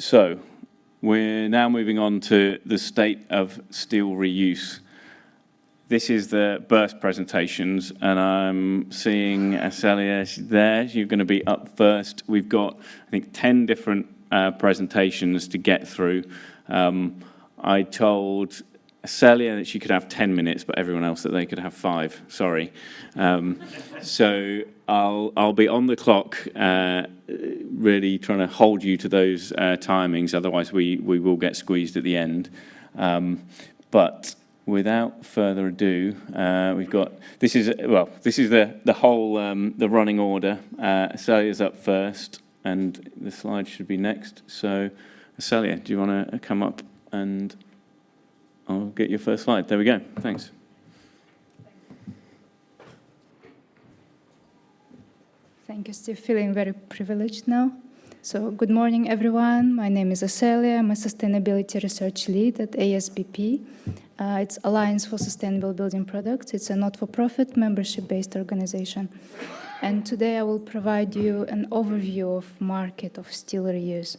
So we're now moving on to the state of steel reuse. This is the burst presentations, and I'm seeing Celia there. You're going to be up first. We've got, I think, 10 different presentations to get through. I told Celia that she could have 10 minutes, but everyone else that they could have 5. Sorry. So I'll be on the clock, really trying to hold you to those timings. Otherwise, we will get squeezed at the end. But without further ado, we've got this is the whole the running order. Celia's up first, and the slide should be next. So, Celia, do you want to come up and I'll get your first slide. There we go. Thanks. Thank you, Steve. Feeling very privileged now. So good morning, everyone. My name is Celia. I'm a Sustainability Research Lead at ASBP. It's Alliance for Sustainable Building Products. It's a not-for-profit, membership-based organization. And today I will provide you an overview of market of steel reuse.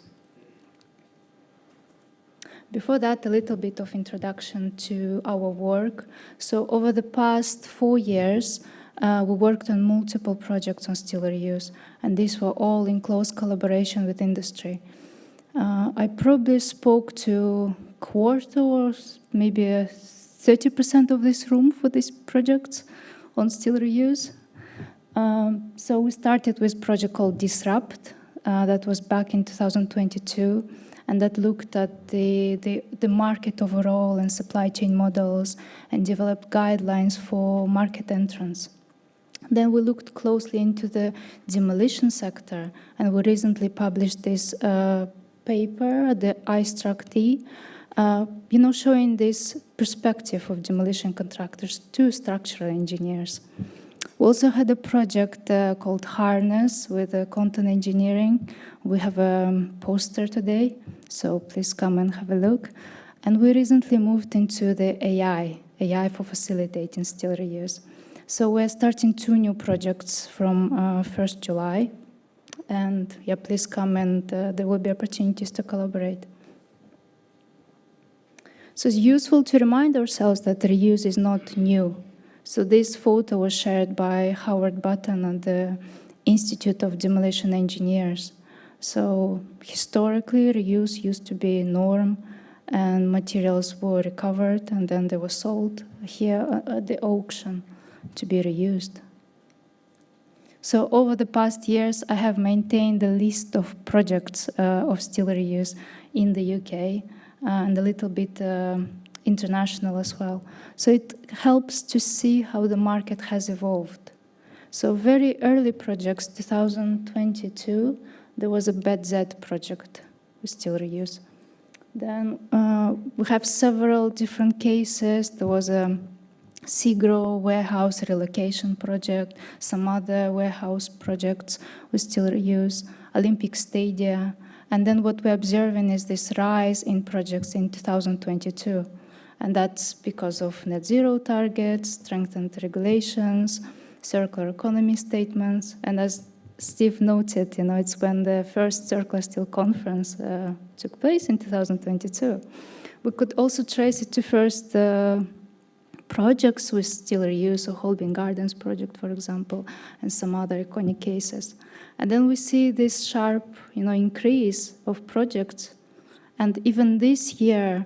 Before that, a little bit of introduction to our work. So over the past 4 years, we worked on multiple projects on steel reuse, and these were all in close collaboration with industry. I probably spoke to a quarter or maybe 30% of this room for these projects on steel reuse. So we started with a project called Disrupt, that was back in 2022. And that looked at the market overall and supply chain models and developed guidelines for market entrance. Then we looked closely into the demolition sector, and we recently published this paper, the iStruct-E, showing this perspective of demolition contractors to structural engineers. We also had a project called Harness with content engineering. We have a poster today, so please come and have a look. And we recently moved into the AI for facilitating steel reuse. So we're starting 2 new projects from 1st July. And yeah, please come and there will be opportunities to collaborate. So it's useful to remind ourselves that reuse is not new. So this photo was shared by Howard Button at the Institute of Demolition Engineers. So historically, reuse used to be a norm, and materials were recovered, and then they were sold here at the auction to be reused. So over the past years, I have maintained a list of projects of steel reuse in the UK and a little bit international as well. So it helps to see how the market has evolved. So very early projects, 2022, there was a BED-Z project with steel reuse. Then we have several different cases. There was a SEGRO warehouse relocation project, some other warehouse projects with steel reuse, Olympic Stadia. And then what we're observing is this rise in projects in 2022. And that's because of net zero targets, strengthened regulations, circular economy statements. And as Steve noted, it's when the first Circular Steel Conference took place in 2022. We could also trace it to first projects with steel reuse, so Holbein Gardens project, for example, and some other iconic cases. And then we see this sharp, increase of projects. And even this year,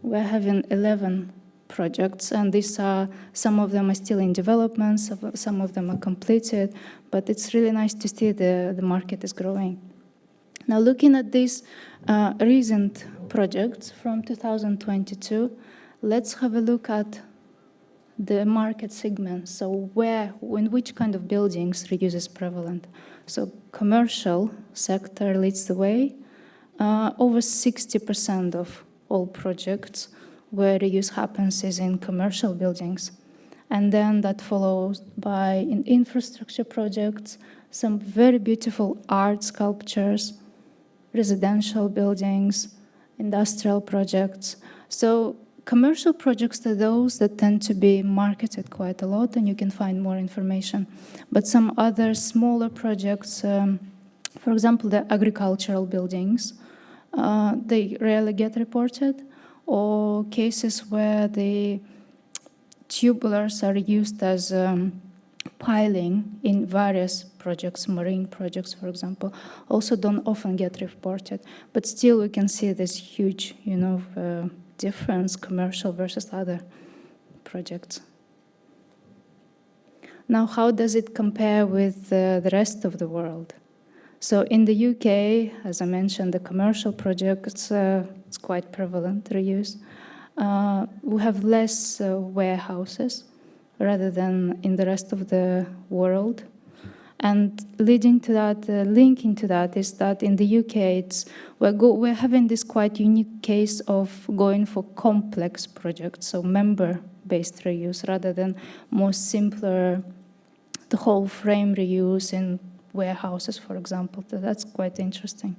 we're having 11 projects, and these are, some of them are still in development, some of them are completed, but it's really nice to see the market is growing. Now, looking at these recent projects from 2022, let's have a look at the market segments. So in which kind of buildings reuse is prevalent? So commercial sector leads the way. Over 60% of all projects where reuse happens is in commercial buildings. And then that follows by in infrastructure projects, some very beautiful art sculptures, residential buildings, industrial projects. So commercial projects are those that tend to be marketed quite a lot, and you can find more information. But some other smaller projects, for example, the agricultural buildings, they rarely get reported, or cases where the tubulars are used as piling in various projects, marine projects, for example, also don't often get reported. But still, we can see this huge, difference, commercial versus other projects. Now, how does it compare with the rest of the world? So in the UK, as I mentioned, the commercial projects, it's quite prevalent, reuse. We have less warehouses rather than in the rest of the world. And leading to that, linking to that, is that in the UK, we're having this quite unique case of going for complex projects, so member-based reuse, rather than more simpler, the whole frame reuse in warehouses, for example. So that's quite interesting.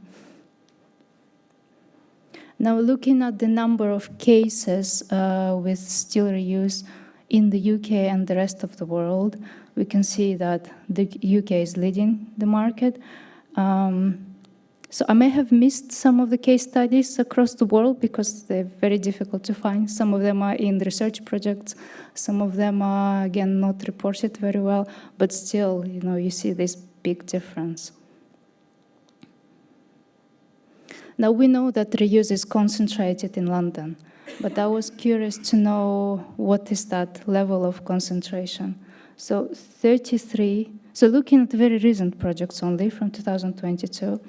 Now, looking at the number of cases with steel reuse in the UK and the rest of the world, we can see that the UK is leading the market. So I may have missed some of the case studies across the world because they're very difficult to find. Some of them are in research projects. Some of them are, again, not reported very well. But still, you see this big difference. Now, we know that reuse is concentrated in London. But I was curious to know what is that level of concentration. So 33, so looking at very recent projects only from 2022,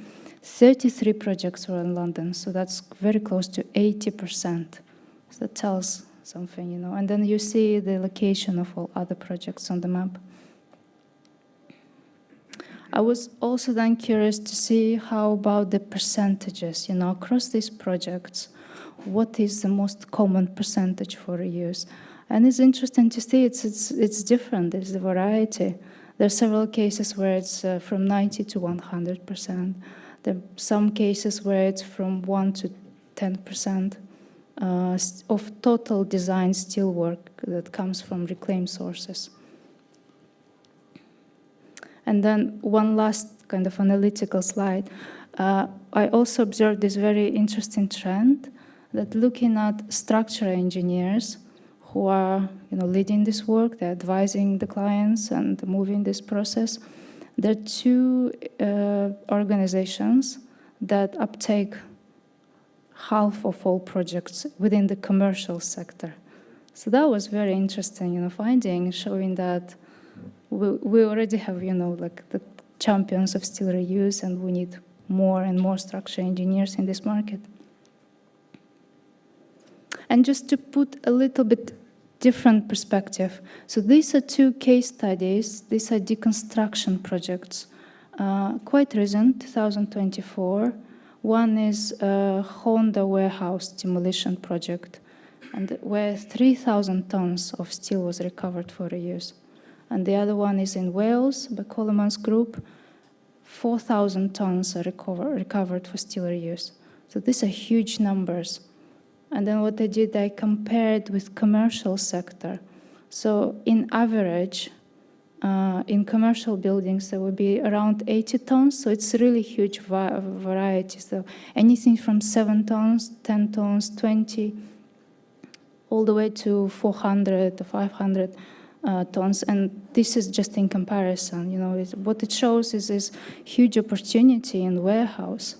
33 projects were in London. So that's very close to 80%. So that tells something, And then you see the location of all other projects on the map. I was also then curious to see how about the percentages, across these projects. What is the most common percentage for reuse? And it's interesting to see it's different. There's a variety. There are several cases where it's from 90 to 100%. There are some cases where it's from 1 to 10% of total design steelwork that comes from reclaimed sources. And then one last kind of analytical slide. I also observed this very interesting trend that looking at structural engineers who are leading this work, they're advising the clients and moving this process. There are two organizations that uptake half of all projects within the commercial sector. So that was very interesting, finding, showing that we already have, like the champions of steel reuse, and we need more and more structural engineers in this market. And just to put a little bit different perspective, so these are two case studies. These are deconstruction projects, quite recent, 2024. One is a Honda warehouse demolition project, and where 3,000 tons of steel was recovered for reuse. And the other one is in Wales, by Coleman's Group. 4,000 tons are recovered for steel reuse. So these are huge numbers. And then what I did, I compared with commercial sector. So in average, in commercial buildings, there will be around 80 tons. So it's really huge variety. So anything from 7 tons, 10 tons, 20, all the way to 400 to 500 tons. And this is just in comparison. What it shows is this huge opportunity in warehouse.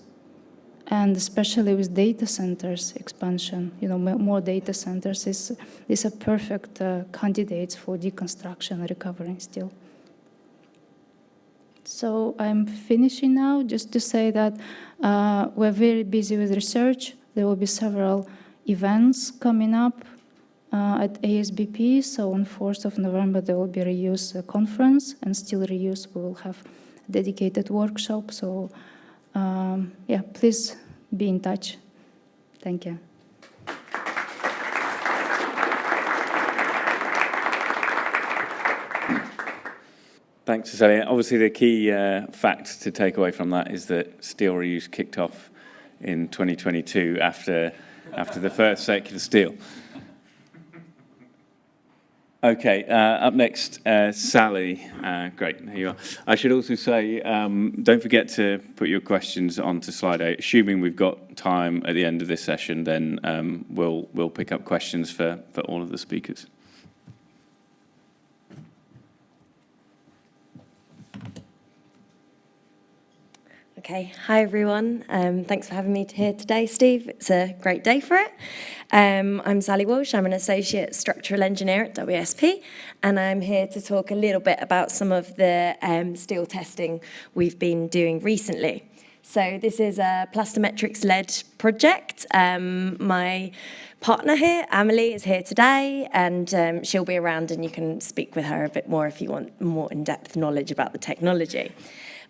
And especially with data centers expansion, more data centers, these are perfect candidates for deconstruction and recovering steel. So I'm finishing now, just to say that we're very busy with research. There will be several events coming up at ASBP. So on 4th of November, there will be a reuse conference, and steel reuse, we will have a dedicated workshop. So please be in touch. Thank you. Thanks, Cecilia. Obviously, the key fact to take away from that is that steel reuse kicked off in 2022 after the first circular steel. Okay, up next, Sally. Great, here you are. I should also say, don't forget to put your questions onto slide 8. Assuming we've got time at the end of this session, then we'll pick up questions for all of the speakers. Okay, hi everyone. Thanks for having me here today, Steve. It's a great day for it. I'm Sally Walsh. I'm an associate structural engineer at WSP, and I'm here to talk a little bit about some of the steel testing we've been doing recently. So this is a Plastometrics-led project. My partner here, Amelie, is here today, and she'll be around and you can speak with her a bit more if you want more in-depth knowledge about the technology.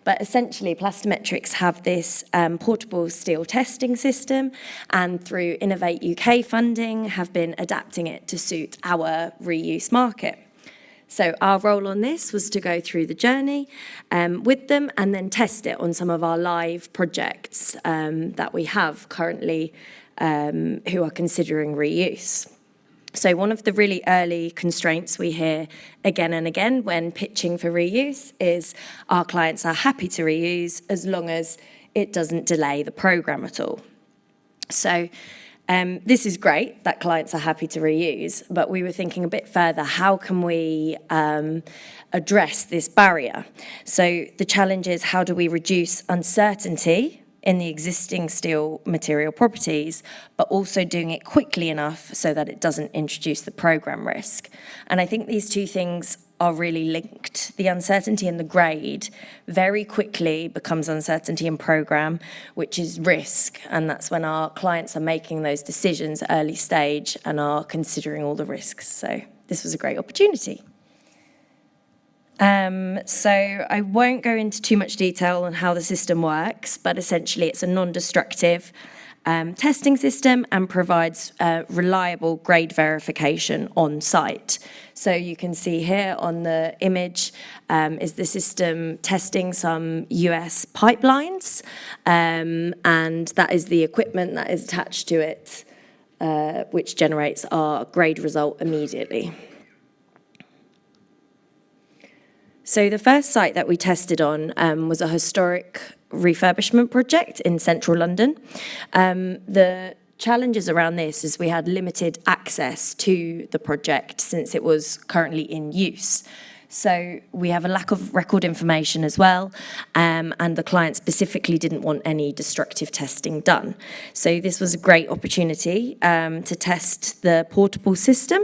But essentially, Plastometrics have this portable steel testing system, and through Innovate UK funding, have been adapting it to suit our reuse market. So our role on this was to go through the journey with them and then test it on some of our live projects that we have currently who are considering reuse. So one of the really early constraints we hear again and again when pitching for reuse is our clients are happy to reuse as long as it doesn't delay the program at all. So this is great that clients are happy to reuse, but we were thinking a bit further, how can we address this barrier? So the challenge is, how do we reduce uncertainty in the existing steel material properties, but also doing it quickly enough so that it doesn't introduce the program risk? And I think these two things are really linked. The uncertainty in the grade very quickly becomes uncertainty in program, which is risk. And that's when our clients are making those decisions early stage and are considering all the risks. So this was a great opportunity. So I won't go into too much detail on how the system works, but essentially it's a non-destructive testing system and provides reliable grade verification on site. So you can see here on the image is the system testing some US pipelines, and that is the equipment that is attached to it, which generates our grade result immediately. So the first site that we tested on was a historic refurbishment project in central London. The challenges around this is we had limited access to the project since it was currently in use. So we have a lack of record information as well, and the client specifically didn't want any destructive testing done. So this was a great opportunity to test the portable system.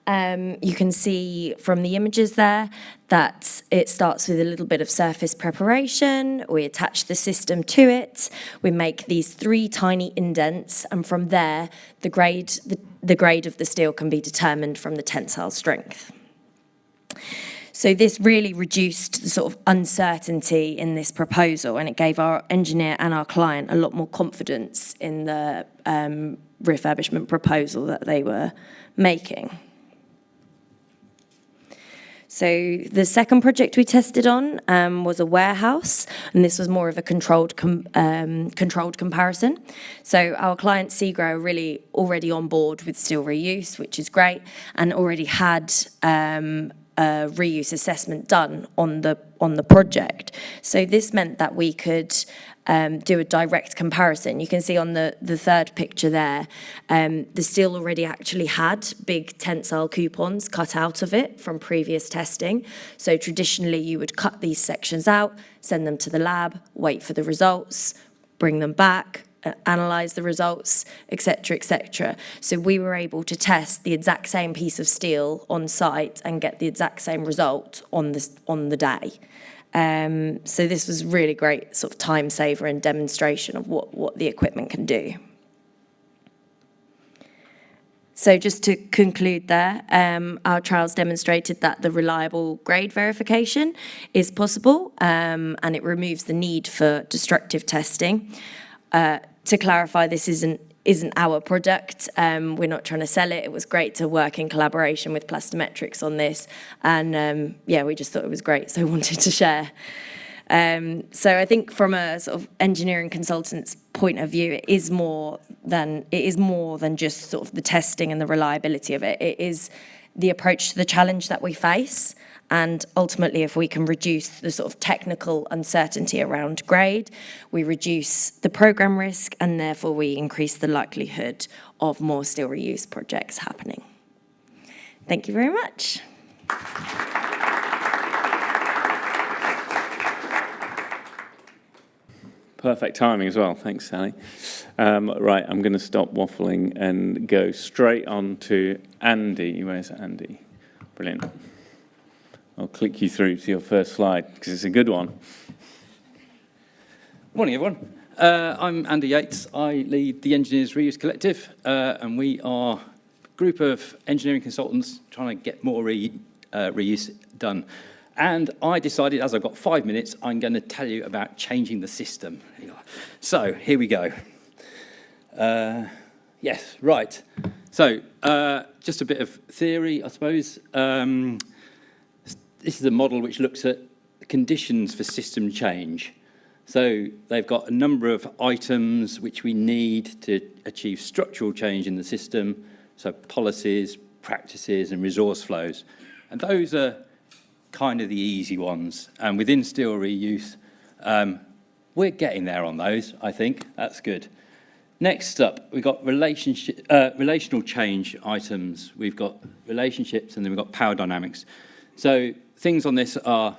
You can see from the images there that it starts with a little bit of surface preparation. We attach the system to it. We make these 3 tiny indents, and from there, the grade of the steel can be determined from the tensile strength. So this really reduced the sort of uncertainty in this proposal, and it gave our engineer and our client a lot more confidence in the refurbishment proposal that they were making. So the second project we tested on was a warehouse, and this was more of a controlled comparison. So our client Segro are really already on board with steel reuse, which is great, and already had a reuse assessment done on the project. So this meant that we could do a direct comparison. You can see on the third picture there, the steel already actually had big tensile coupons cut out of it from previous testing. So traditionally you would cut these sections out, send them to the lab, wait for the results, bring them back, analyze the results, etc., etc. So we were able to test the exact same piece of steel on site and get the exact same result on the day. So this was really great sort of time saver and demonstration of what the equipment can do. So just to conclude there, our trials demonstrated that the reliable grade verification is possible, and it removes the need for destructive testing. To clarify, this isn't our product. We're not trying to sell it. It was great to work in collaboration with Plastometrics on this, and we just thought it was great, so wanted to share. So I think from a sort of engineering consultant's point of view, it is more than just sort of the testing and the reliability of it. It is the approach to the challenge that we face. And ultimately, if we can reduce the sort of technical uncertainty around grade, we reduce the programme risk, and therefore we increase the likelihood of more steel reuse projects happening. Thank you very much. Perfect timing as well. Thanks, Sally. Right, I'm going to stop waffling and go straight on to Andy. Where's Andy? Brilliant. I'll click you through to your first slide because it's a good one. Morning, everyone. I'm Andy Yates. I lead the Engineers Reuse Collective, and we are a group of engineering consultants trying to get more reuse done. And I decided, as I've got 5 minutes, I'm going to tell you about changing the system. So here we go. Yes, right. So just a bit of theory, I suppose. This is a model which looks at conditions for system change. So they've got a number of items which we need to achieve structural change in the system, so policies, practices, and resource flows. And those are kind of the easy ones. And within steel reuse, we're getting there on those, I think. That's good. Next up, we've got relational change items. We've got relationships, and then we've got power dynamics. So things on this are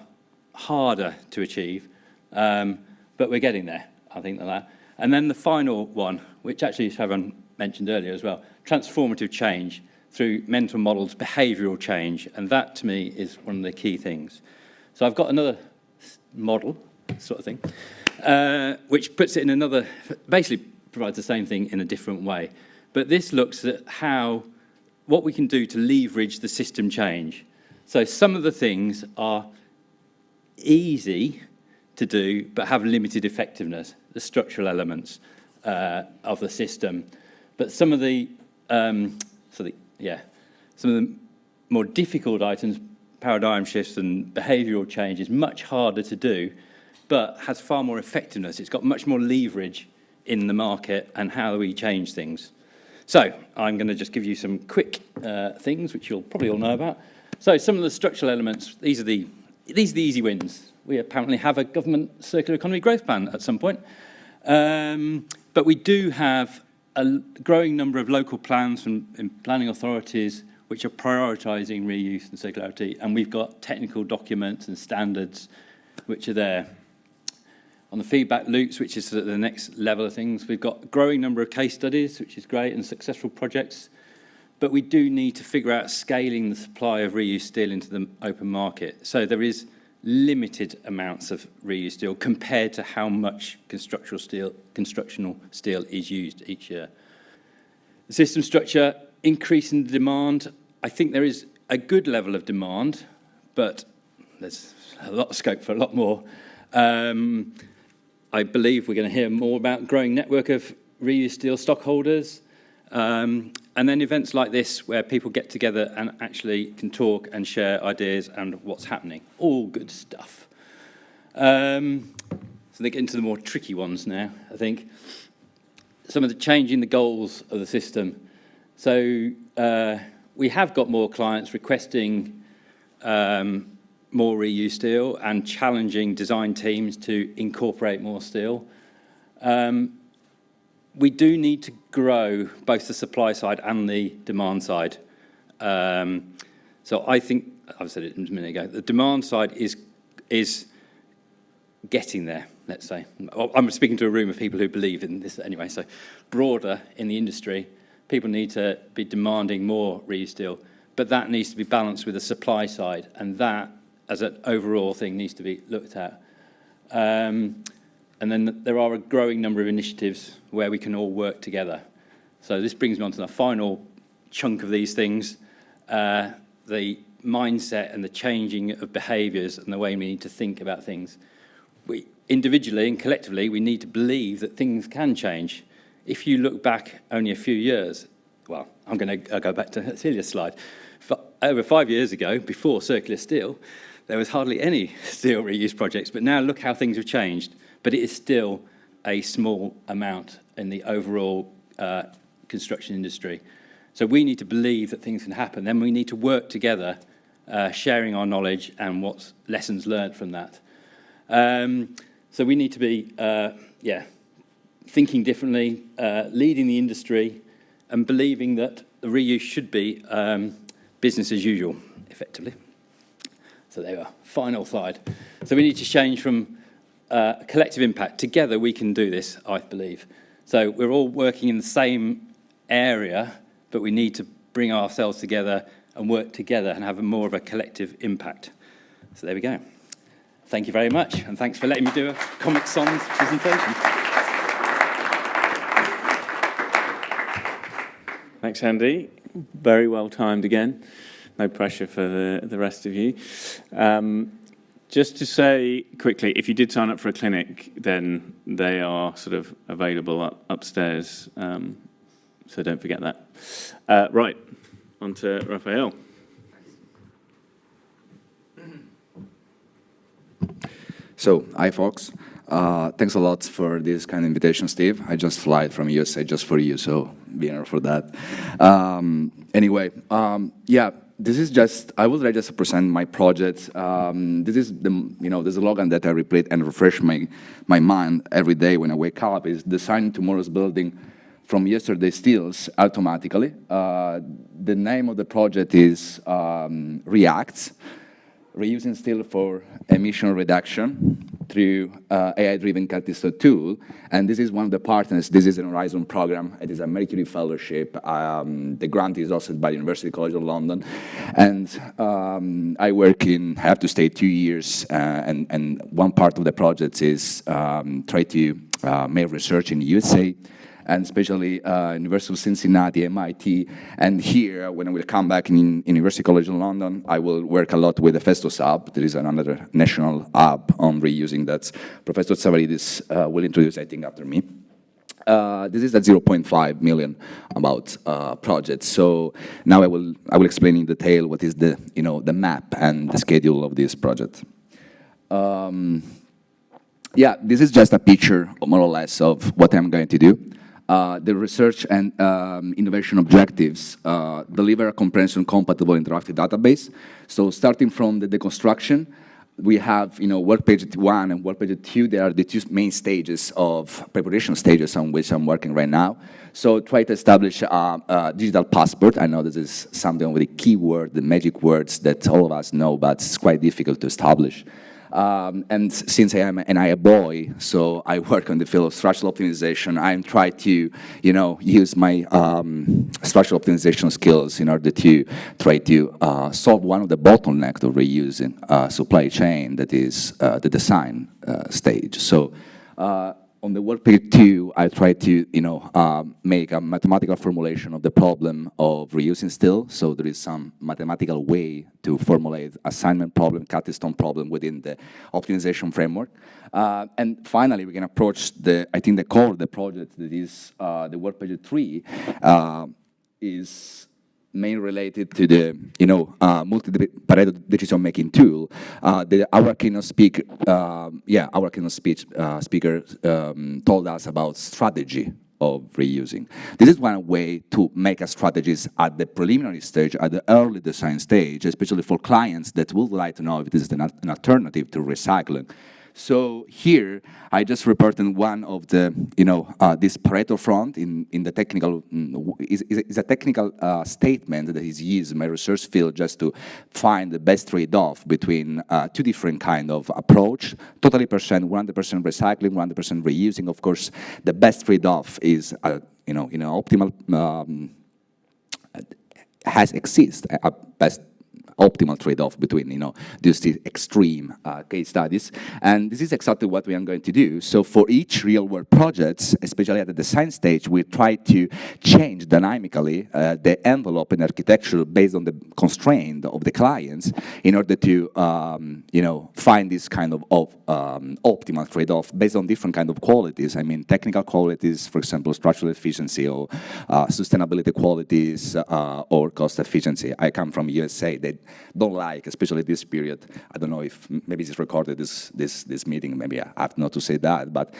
harder to achieve, but we're getting there, I think, that. And then the final one, which actually Sharon mentioned earlier as well, transformative change through mental models, behavioural change, and that, to me, is one of the key things. So I've got another model, sort of thing, which puts it in another, basically provides the same thing in a different way. But this looks at what we can do to leverage the system change. So some of the things are easy to do, but have limited effectiveness, the structural elements of the system. But some of the more difficult items, paradigm shifts and behavioural change, is much harder to do, but has far more effectiveness. It's got much more leverage in the market and how we change things. So I'm going to just give you some quick things, which you'll probably all know about. So some of the structural elements, these are the easy wins. We apparently have a government circular economy growth plan at some point. But we do have a growing number of local plans from planning authorities which are prioritising reuse and circularity, and we've got technical documents and standards which are there. On the feedback loops, which is the next level of things, we've got a growing number of case studies, which is great, and successful projects. But we do need to figure out scaling the supply of reuse steel into the open market. So there is limited amounts of reuse steel compared to how much constructional steel is used each year. The system structure, increasing the demand. I think there is a good level of demand, but there's a lot of scope for a lot more. I believe we're going to hear more about growing network of reuse steel stockholders. And then events like this where people get together and actually can talk and share ideas and what's happening. All good stuff. So they get into the more tricky ones now, I think. Some of the changing the goals of the system. So we have got more clients requesting more reuse steel and challenging design teams to incorporate more steel. We do need to grow both the supply side and the demand side. So I think, I've said it a minute ago, the demand side is getting there, let's say. I'm speaking to a room of people who believe in this anyway, so broader in the industry, people need to be demanding more reuse steel, but that needs to be balanced with the supply side, and that, as an overall thing, needs to be looked at. And then there are a growing number of initiatives where we can all work together. So this brings me on to the final chunk of these things, the mindset and the changing of behaviours and the way we need to think about things. We individually and collectively, we need to believe that things can change. If you look back only a few years, well, I'm going to go back to Celia's slide. Over 5 years ago, before circular steel, there was hardly any steel reuse projects, but now look how things have changed. But it is still a small amount in the overall construction industry. So we need to believe that things can happen. Then we need to work together, sharing our knowledge and what's lessons learned from that. So we need to be, thinking differently, leading the industry, and believing that the reuse should be business as usual, effectively. So there we are, final slide. So we need to change from collective impact. Together we can do this, I believe. So we're all working in the same area, but we need to bring ourselves together and work together and have more of a collective impact. So there we go. Thank you very much, and thanks for letting me do a Comic Sans presentation. Thanks, Andy. Very well timed again. No pressure for the rest of you. Just to say quickly, if you did sign up for a clinic, then they are sort of available upstairs. So don't forget that. Right, on to Raphael. So, hi folks. Thanks a lot for this kind of invitation, Steve. I just fly from USA just for you, so be honored for that. Anyway, this is just, I would like just to present my project. This is the slogan that I repeat and refresh my mind every day when I wake up is designing tomorrow's building from yesterday's steels automatically. The name of the project is React, reusing steel for emission reduction through AI-driven catalyst tool. And this is one of the partners. This is an Horizon program. It is a Mercury Fellowship. The grant is hosted by the University College of London. And I have to stay 2 years. And one part of the project is try to make research in the USA, and especially University of Cincinnati, MIT, and here, when I will come back in University College of London, I will work a lot with the Festus Hub. There is another national hub on reusing that Professor Tsavaridis will introduce, I think, after me. This is a 0.5 million about project. So now I will explain in detail what is the the map and the schedule of this project. This is just a picture, more or less, of what I'm going to do. The research and innovation objectives deliver a comprehensive compatible interactive database. So starting from the deconstruction, we have work page 1 and work page 2. They are the two main stages of preparation stages on which I'm working right now. So try to establish a digital passport. I know this is something of the keyword, the magic words that all of us know, but it's quite difficult to establish. And since I am an AI boy, so I work on the field of structural optimization. I'm trying to, use my structural optimization skills in order to try to solve one of the bottlenecks of reusing supply chain, that is the design stage. So on the work page 2, I try to, make a mathematical formulation of the problem of reusing steel. So there is some mathematical way to formulate assignment problem, capstone problem within the optimization framework. And finally, we can approach I think the core of the project, that is the work page 3, is mainly related to the, multi-Pareto decision-making tool. Our keynote speaker, speaker told us about strategy of reusing. This is one way to make a strategies at the preliminary stage, at the early design stage, especially for clients that would like to know if this is an alternative to recycling. So here, I just reported one of the, this Pareto front in the technical, is a technical statement that is used in my research field just to find the best trade-off between two different kind of approach, totally 100% recycling, 100% reusing. Of course, the best trade-off is, optimal, exists a best optimal trade-off between, these two extreme case studies. And this is exactly what we are going to do. So for each real-world project, especially at the design stage, we try to change dynamically the envelope and architecture based on the constraint of the clients in order to, find this kind of optimal trade-off based on different kind of qualities. I mean, technical qualities, for example, structural efficiency, or sustainability qualities, or cost efficiency. I come from USA. They don't like, especially this period. I don't know if maybe it's recorded, this meeting, maybe I have not to say that, but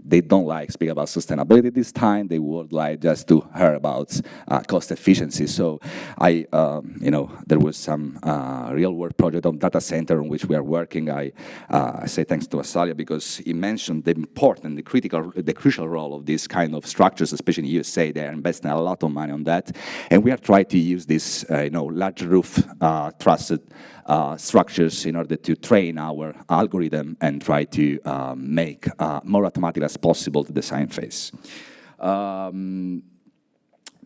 they don't like speak about sustainability this time. They would like just to hear about cost efficiency. So there was some real world project on data center on which we are working. I say thanks to Asalia because he mentioned the important, the crucial role of these kind of structures, especially in USA. They are investing a lot of money on that, and we are trying to use these, large roof trusted structures in order to train our algorithm and try to make more automatic as possible the design phase.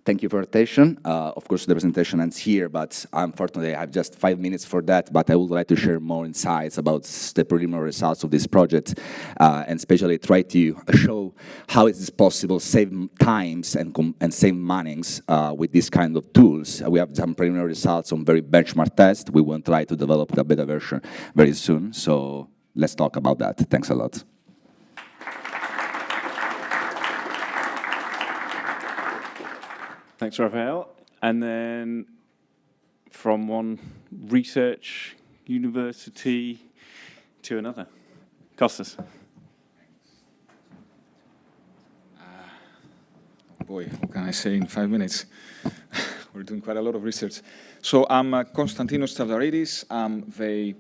Thank you for your attention. Of course, the presentation ends here, but unfortunately, I have just 5 minutes for that, but I would like to share more insights about the preliminary results of this project, and especially try to show how it is possible to save times and save monies with this kind of tools. We have some preliminary results on very benchmark tests. We will try to develop the beta version very soon, so let's talk about that. Thanks a lot. Thanks, Raphael. And then from one research university to another. Kostas. Boy, what can I say in 5 minutes? We're doing quite a lot of research. So I'm Konstantinos Stavridis. I'm the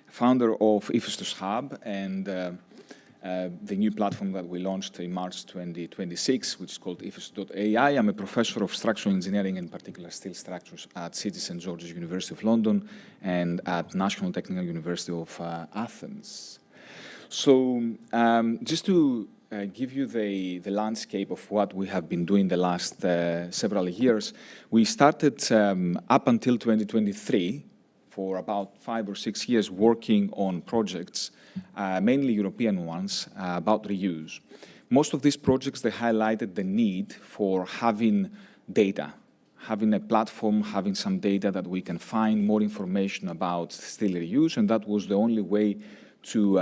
founder of Iphistos Hub and the new platform that we launched in March 2026, which is called Iphistos.ai. I'm a professor of structural engineering, in particular steel structures, at City St. George's University of London and at National Technical University of Athens. So just to give you the landscape of what we have been doing the last several years, we started up until 2023 for about 5 or 6 years working on projects, mainly European ones, about reuse. Most of these projects, they highlighted the need for having data, having a platform, having some data that we can find more information about steel reuse, and that was the only way to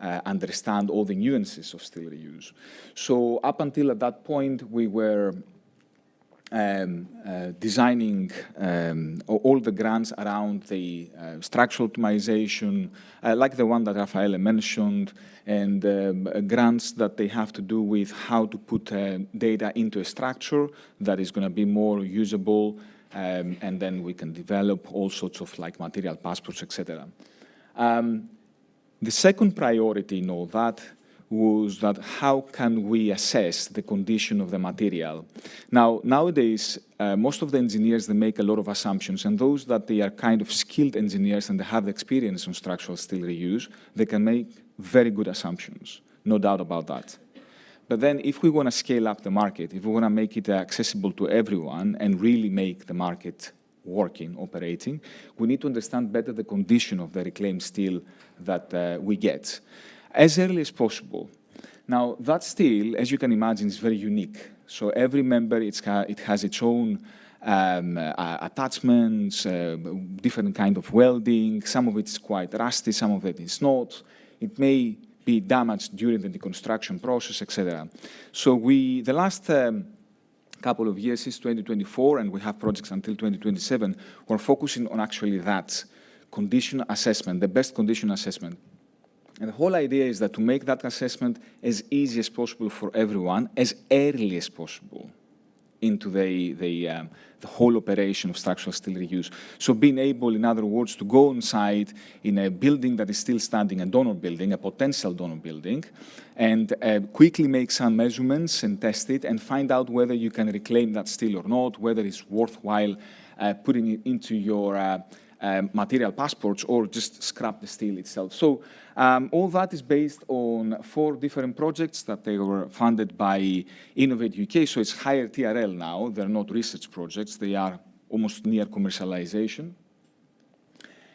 understand all the nuances of steel reuse. So up until at that point, we were designing all the grants around the structural optimization, like the one that Raffaele mentioned, and grants that they have to do with how to put data into a structure that is going to be more usable, and then we can develop all sorts of like material passports, etc. The second priority in all that was that how can we assess the condition of the material? Now, nowadays, most of the engineers, they make a lot of assumptions, and those that they are kind of skilled engineers and they have experience on structural steel reuse, they can make very good assumptions, no doubt about that. But then if we want to scale up the market, if we want to make it accessible to everyone and really make the market working, operating, we need to understand better the condition of the reclaimed steel that we get as early as possible. Now, that steel, as you can imagine, is very unique. So every member, it has its own attachments, different kind of welding. Some of it is quite rusty, some of it is not. It may be damaged during the deconstruction process, etc. So the last couple of years, since 2024, and we have projects until 2027, we're focusing on actually that condition assessment, the best condition assessment. And the whole idea is that to make that assessment as easy as possible for everyone, as early as possible into the whole operation of structural steel reuse. So being able, in other words, to go on site in a building that is still standing, a donor building, a potential donor building, and quickly make some measurements and test it and find out whether you can reclaim that steel or not, whether it's worthwhile putting it into your material passports or just scrap the steel itself. So all that is based on 4 different projects that they were funded by Innovate UK. So it's higher TRL now. They're not research projects. They are almost near commercialization.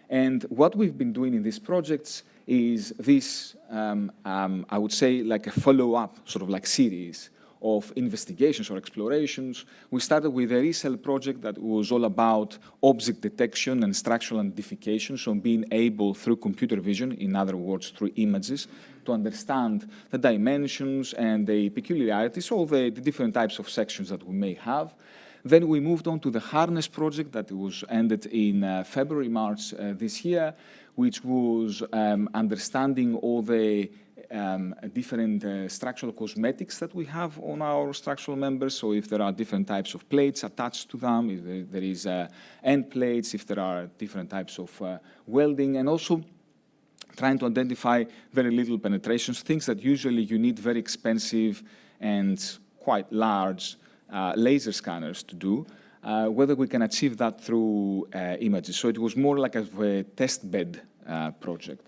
And what we've been doing in these projects is this, I would say, like a follow-up sort of like series of investigations or explorations. We started with a resale project that was all about object detection and structural identification, so being able, through computer vision, in other words, through images, to understand the dimensions and the peculiarities, all the different types of sections that we may have. Then we moved on to the harness project that was ended in February, March this year, which was understanding all the different structural cosmetics that we have on our structural members. So if there are different types of plates attached to them, if there is end plates, if there are different types of welding, and also trying to identify very little penetrations, things that usually you need very expensive and quite large laser scanners to do, whether we can achieve that through images. So it was more like a test bed project.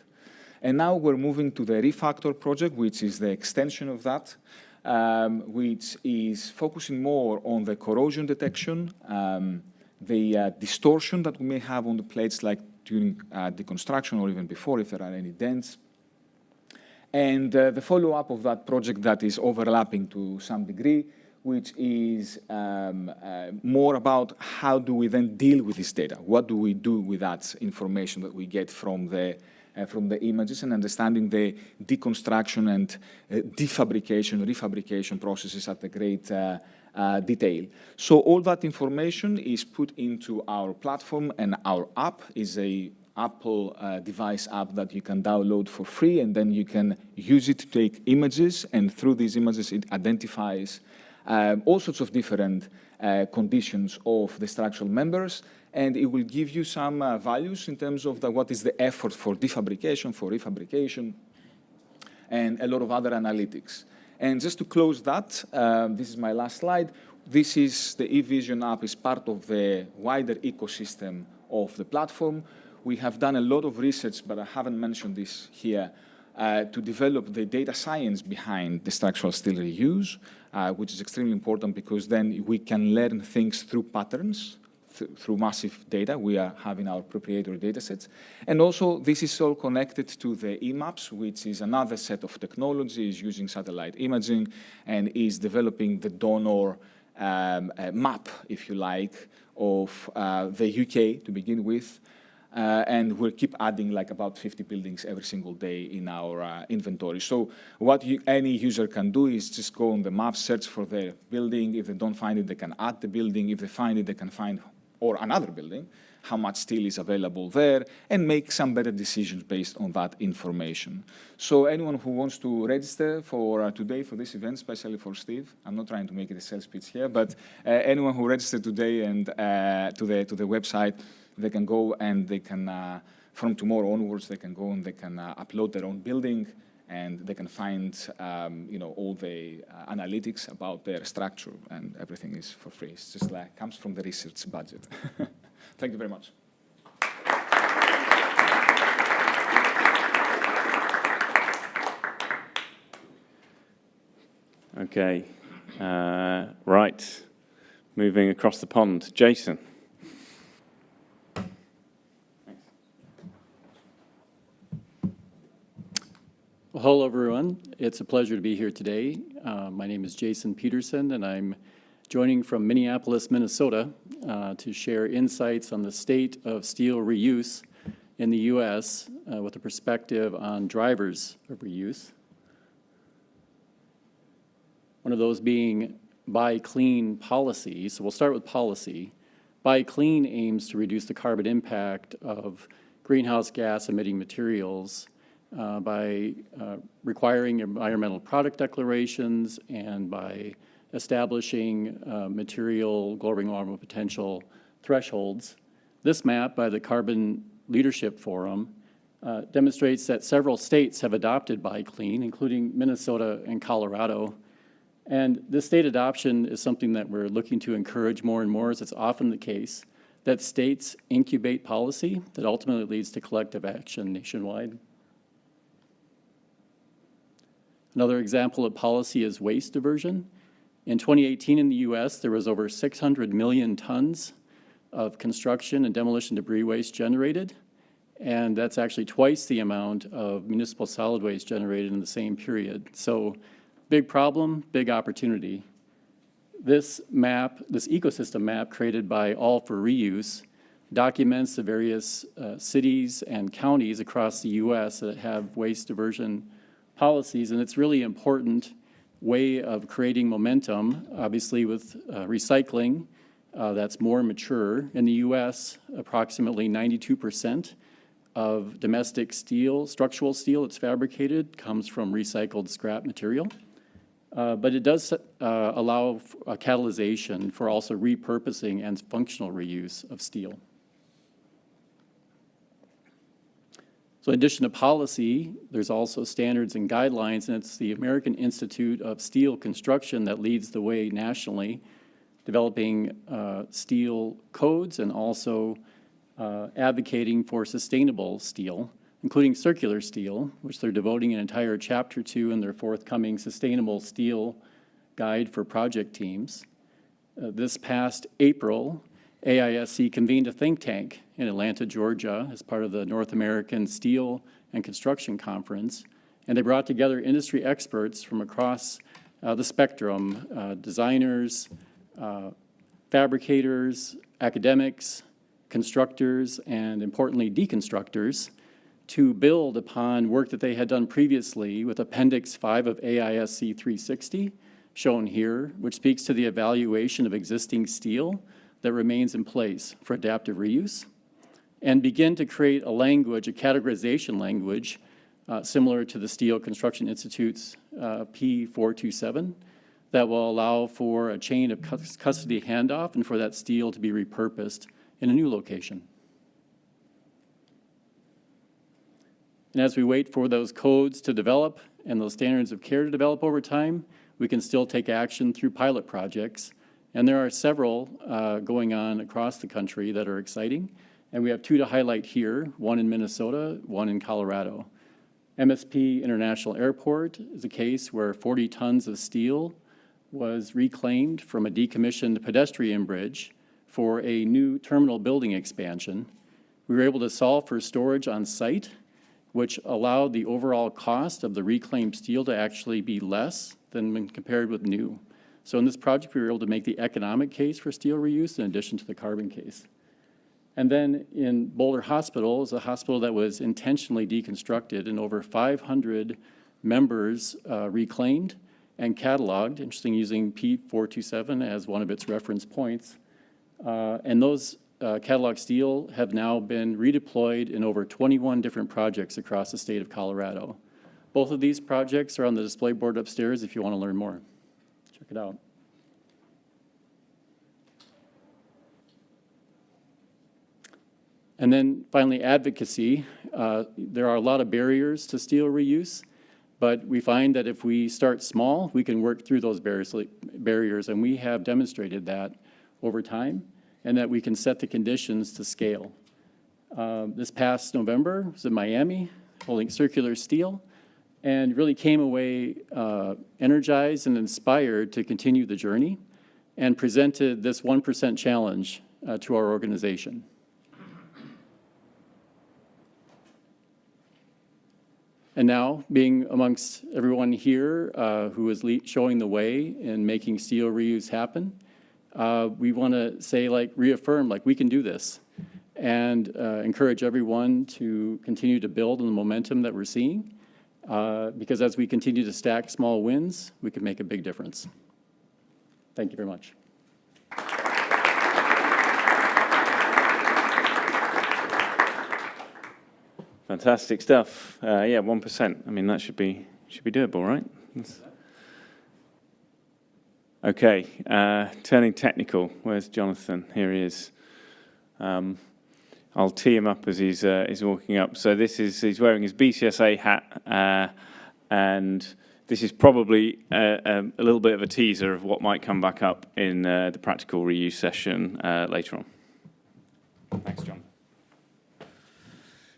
And now we're moving to the refactor project, which is the extension of that, which is focusing more on the corrosion detection, the distortion that we may have on the plates, like during deconstruction or even before, if there are any dents. And the follow-up of that project that is overlapping to some degree, which is more about how do we then deal with this data? What do we do with that information that we get from the images, and understanding the deconstruction and refabrication processes at a great detail. So all that information is put into our platform, and our app is a Apple device app that you can download for free, and then you can use it to take images, and through these images it identifies all sorts of different conditions of the structural members, and it will give you some values in terms of what is the effort for defabrication, for refabrication, and a lot of other analytics. And just to close that, this is my last slide. This is the eVision app, is part of the wider ecosystem of the platform. We have done a lot of research, but I haven't mentioned this here, to develop the data science behind the structural steel reuse, which is extremely important because then we can learn things through patterns, through massive data. We are having our proprietary data sets. And also, this is all connected to the EMAPS, which is another set of technologies using satellite imaging, and is developing the donor map, if you like, of the UK to begin with. And we'll keep adding like about 50 buildings every single day in our inventory. So what any user can do is just go on the map, search for their building. If they don't find it, they can add the building. If they find it, they can find, or another building, how much steel is available there, and make some better decisions based on that information. So anyone who wants to register for today for this event, especially for Steve, I'm not trying to make it a sales pitch here, but anyone who registered today and to the website, they can go and they can, from tomorrow onwards, they can go and they can upload their own building, and they can find all the analytics about their structure, and everything is for free. It's just like comes from the research budget. Thank you very much. Okay, right. Moving across the pond, Jason. Well, hello, everyone. It's a pleasure to be here today. My name is Jason Peterson, and I'm joining from Minneapolis, Minnesota, to share insights on the state of steel reuse in the U.S. With a perspective on drivers of reuse. One of those being Buy Clean policy. So we'll start with policy. Buy Clean aims to reduce the carbon impact of greenhouse gas emitting materials by requiring environmental product declarations and by establishing material global warming potential thresholds. This map by the Carbon Leadership Forum demonstrates that several states have adopted Buy Clean, including Minnesota and Colorado. And this state adoption is something that we're looking to encourage more and more, as it's often the case, that states incubate policy that ultimately leads to collective action nationwide. Another example of policy is waste diversion. In 2018 in the US, there was over 600 million tons of construction and demolition debris waste generated, and that's actually twice the amount of municipal solid waste generated in the same period. So big problem, big opportunity. This map, this ecosystem map created by All for Reuse, documents the various cities and counties across the US that have waste diversion policies, and it's really important way of creating momentum, obviously with recycling that's more mature. In the US, approximately 92% of domestic steel, structural steel that's fabricated, comes from recycled scrap material. But it does allow a catalyzation for also repurposing and functional reuse of steel. So in addition to policy, there's also standards and guidelines, and it's the American Institute of Steel Construction that leads the way nationally, developing steel codes and also advocating for sustainable steel, including circular steel, which they're devoting an entire chapter to in their forthcoming Sustainable Steel Guide for project teams. This past April, AISC convened a think tank in Atlanta, Georgia, as part of the North American Steel and Construction Conference, and they brought together industry experts from across the spectrum, designers, fabricators, academics, constructors, and importantly, deconstructors, to build upon work that they had done previously with Appendix 5 of AISC2026, shown here, which speaks to the evaluation of existing steel that remains in place for adaptive reuse, and begin to create a language, a categorization language, similar to the Steel Construction Institute's P427, that will allow for a chain of custody handoff and for that steel to be repurposed in a new location. And as we wait for those codes to develop and those standards of care to develop over time, we can still take action through pilot projects. And there are several going on across the country that are exciting. And we have two to highlight here, one in Minnesota, one in Colorado. MSP International Airport is a case where 40 tons of steel was reclaimed from a decommissioned pedestrian bridge for a new terminal building expansion. We were able to solve for storage on site, which allowed the overall cost of the reclaimed steel to actually be less than when compared with new. So in this project, we were able to make the economic case for steel reuse in addition to the carbon case. And then in Boulder Hospital is a hospital that was intentionally deconstructed and over 500 members reclaimed and cataloged, interesting, using P427 as one of its reference points. And those catalog steel have now been redeployed in over 21 different projects across the state of Colorado. Both of these projects are on the display board upstairs if you want to learn more. Check it out. And then finally, advocacy. There are a lot of barriers to steel reuse, but we find that if we start small, we can work through those barriers, and we have demonstrated that over time, and that we can set the conditions to scale. This past November, I was in Miami, holding circular steel, and really came away energized and inspired to continue the journey, and presented this 1% challenge to our organization. And now, being amongst everyone here who is showing the way in making steel reuse happen, we want to say, reaffirm, we can do this, and encourage everyone to continue to build on the momentum that we're seeing, because as we continue to stack small wins, we can make a big difference. Thank you very much. Fantastic stuff. Yeah, 1%. I mean, that should be doable, right? Okay, turning technical. Where's Jonathan? Here he is. I'll tee him up as he's walking up. So he's wearing his BCSA hat, and this is probably a little bit of a teaser of what might come back up in the practical reuse session later on. Thanks, John.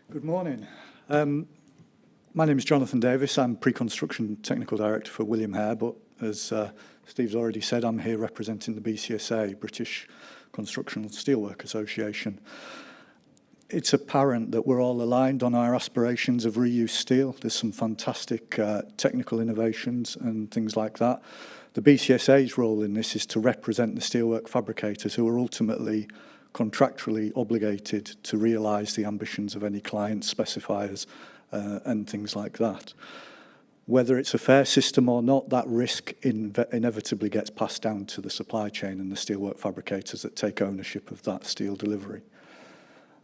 Good morning. My name is Jonathan Davis. I'm Pre-Construction Technical Director for William Hare, but as Steve's already said, I'm here representing the BCSA, British Construction and Steelwork Association. It's apparent that we're all aligned on our aspirations of reuse steel. There's some fantastic technical innovations and things like that. The BCSA's role in this is to represent the steelwork fabricators who are ultimately contractually obligated to realise the ambitions of any client specifiers and things like that. Whether it's a fair system or not, that risk inevitably gets passed down to the supply chain and the steelwork fabricators that take ownership of that steel delivery.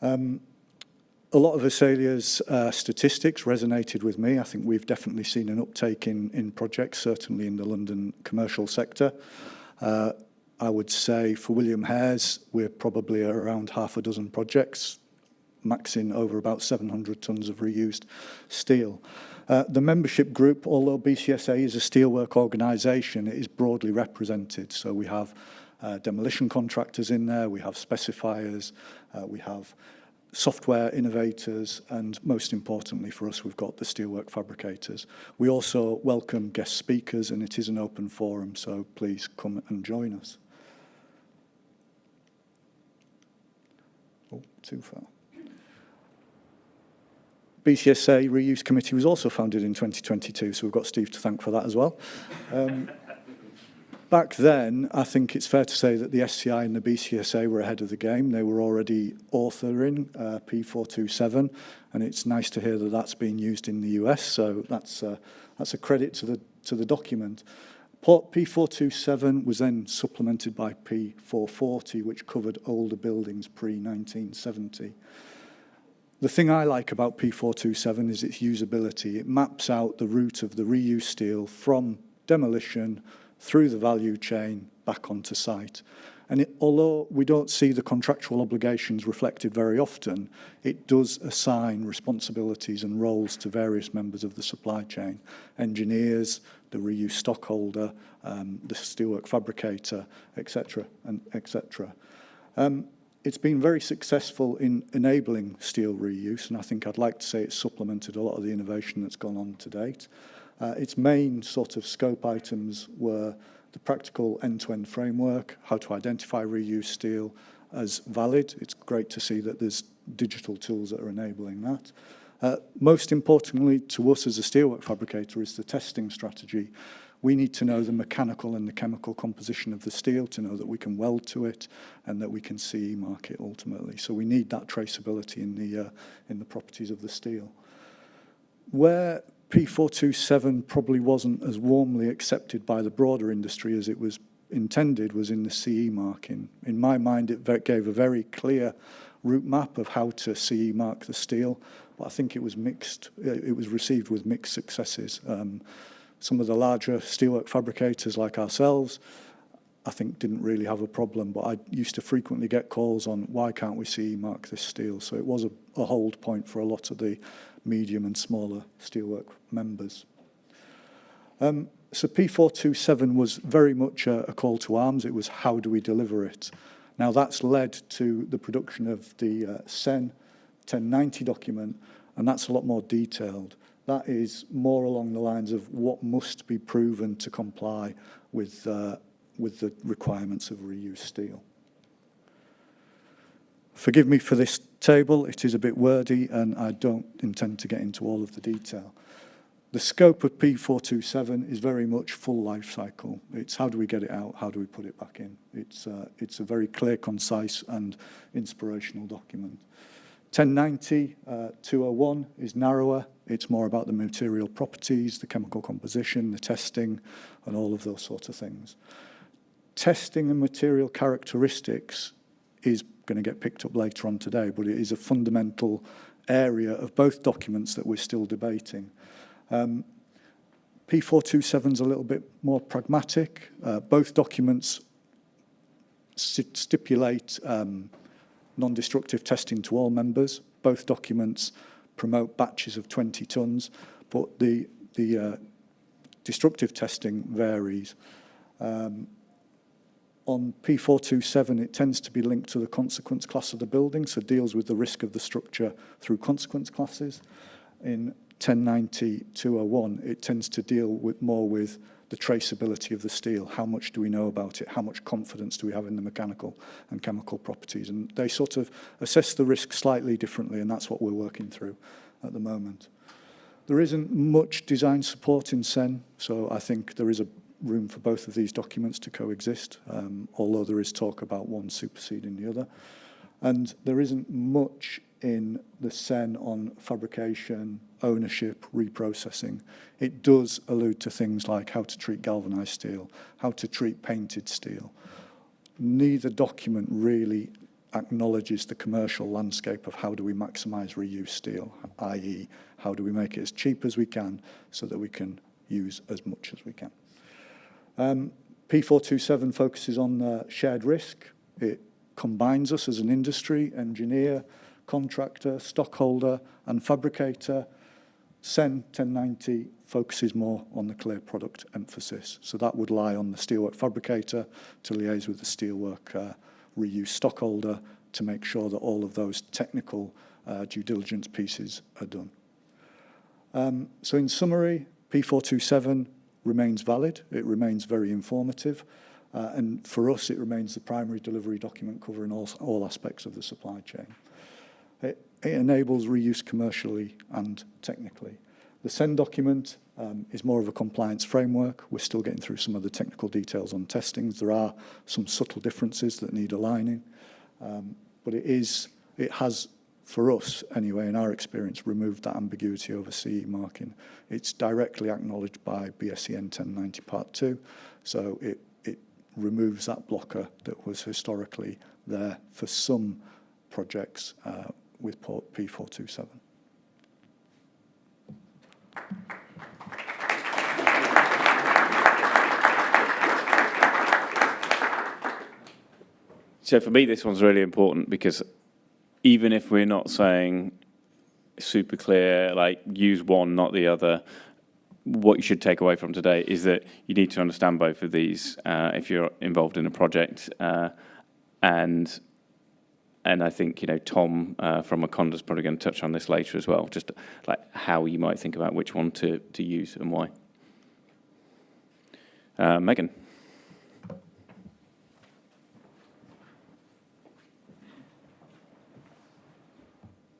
A lot of Azalea's statistics resonated with me. I think we've definitely seen an uptake in projects, certainly in the London commercial sector. I would say for William Hare's, we're probably around half a dozen projects, maxing over about 700 tonnes of reused steel. The membership group, although BCSA is a steelwork organisation, it is broadly represented. So we have demolition contractors in there, we have specifiers, we have software innovators, and most importantly for us, we've got the steelwork fabricators. We also welcome guest speakers, and it is an open forum, so please come and join us. Oh, too far. BCSA Reuse Committee was also founded in 2022, so we've got Steve to thank for that as well. Back then, I think it's fair to say that the SCI and the BCSA were ahead of the game. They were already authoring P427, and it's nice to hear that that's being used in the US, so that's a credit to the document. P427 was then supplemented by P440, which covered older buildings pre-1970. The thing I like about P427 is its usability. It maps out the route of the reused steel from demolition through the value chain back onto site. And although we don't see the contractual obligations reflected very often, it does assign responsibilities and roles to various members of the supply chain: engineers, the reuse stockholder, the steelwork fabricator, etc., and etc. It's been very successful in enabling steel reuse, and I think I'd like to say it's supplemented a lot of the innovation that's gone on to date. Its main sort of scope items were the practical end-to-end framework, how to identify reuse steel as valid. It's great to see that there's digital tools that are enabling that. Most importantly to us as a steelwork fabricator is the testing strategy. We need to know the mechanical and the chemical composition of the steel to know that we can weld to it and that we can CE mark it ultimately. So we need that traceability in the properties of the steel. Where P427 probably wasn't as warmly accepted by the broader industry as it was intended was in the CE marking. In my mind, it gave a very clear route map of how to CE mark the steel, but I think it was mixed. It was received with mixed successes. Some of the larger steelwork fabricators like ourselves, I think, didn't really have a problem, but I used to frequently get calls on why can't we CE mark this steel? So it was a hold point for a lot of the medium and smaller steelwork members. So P427 was very much a call to arms. It was how do we deliver it? Now that's led to the production of the CEN 1090 document, and that's a lot more detailed. That is more along the lines of what must be proven to comply with the requirements of reused steel. Forgive me for this table, it is a bit wordy and I don't intend to get into all of the detail. The scope of P427 is very much full life cycle. It's how do we get it out, how do we put it back in. It's a very clear, concise and inspirational document. 1090, 201 is narrower. It's more about the material properties, the chemical composition, the testing and all of those sorts of things. Testing and material characteristics is going to get picked up later on today, but it is a fundamental area of both documents that we're still debating. P427 is a little bit more pragmatic. Both documents stipulate non-destructive testing to all members. Both documents promote batches of 20 tonnes, but the destructive testing varies. On P427, it tends to be linked to the consequence class of the building, so deals with the risk of the structure through consequence classes. In 1090-201, it tends to deal more with the traceability of the steel. How much do we know about it? How much confidence do we have in the mechanical and chemical properties? And they sort of assess the risk slightly differently, and that's what we're working through at the moment. There isn't much design support in CEN, so I think there is a room for both of these documents to coexist, although there is talk about one superseding the other. And there isn't much in the SEN on fabrication, ownership, reprocessing, it does allude to things like how to treat galvanized steel, how to treat painted steel. Neither document really acknowledges the commercial landscape of how do we maximize reuse steel, i.e. how do we make it as cheap as we can so that we can use as much as we can. P427 focuses on shared risk. It combines us as an industry, engineer, contractor, stockholder, and fabricator. CEN 1090 focuses more on the clear product emphasis. So that would lie on the steelwork fabricator to liaise with the steelwork reuse stockholder to make sure that all of those technical due diligence pieces are done. So in summary, P427 remains valid. It remains very informative. And for us, it remains the primary delivery document covering all aspects of the supply chain. It enables reuse commercially and technically. The SEN document is more of a compliance framework. We're still getting through some of the technical details on testings. There are some subtle differences that need aligning. But it has, for us anyway, in our experience, removed that ambiguity over CE marking. It's directly acknowledged by BSEN 1090 Part 2, so it removes that blocker that was historically there for some projects with P427. So for me, this one's really important because even if we're not saying super clear, like use one, not the other, what you should take away from today is that you need to understand both of these if you're involved in a project. And I think, Tom from Aconda's probably going to touch on this later as well, just like how you might think about which one to use and why. Megan.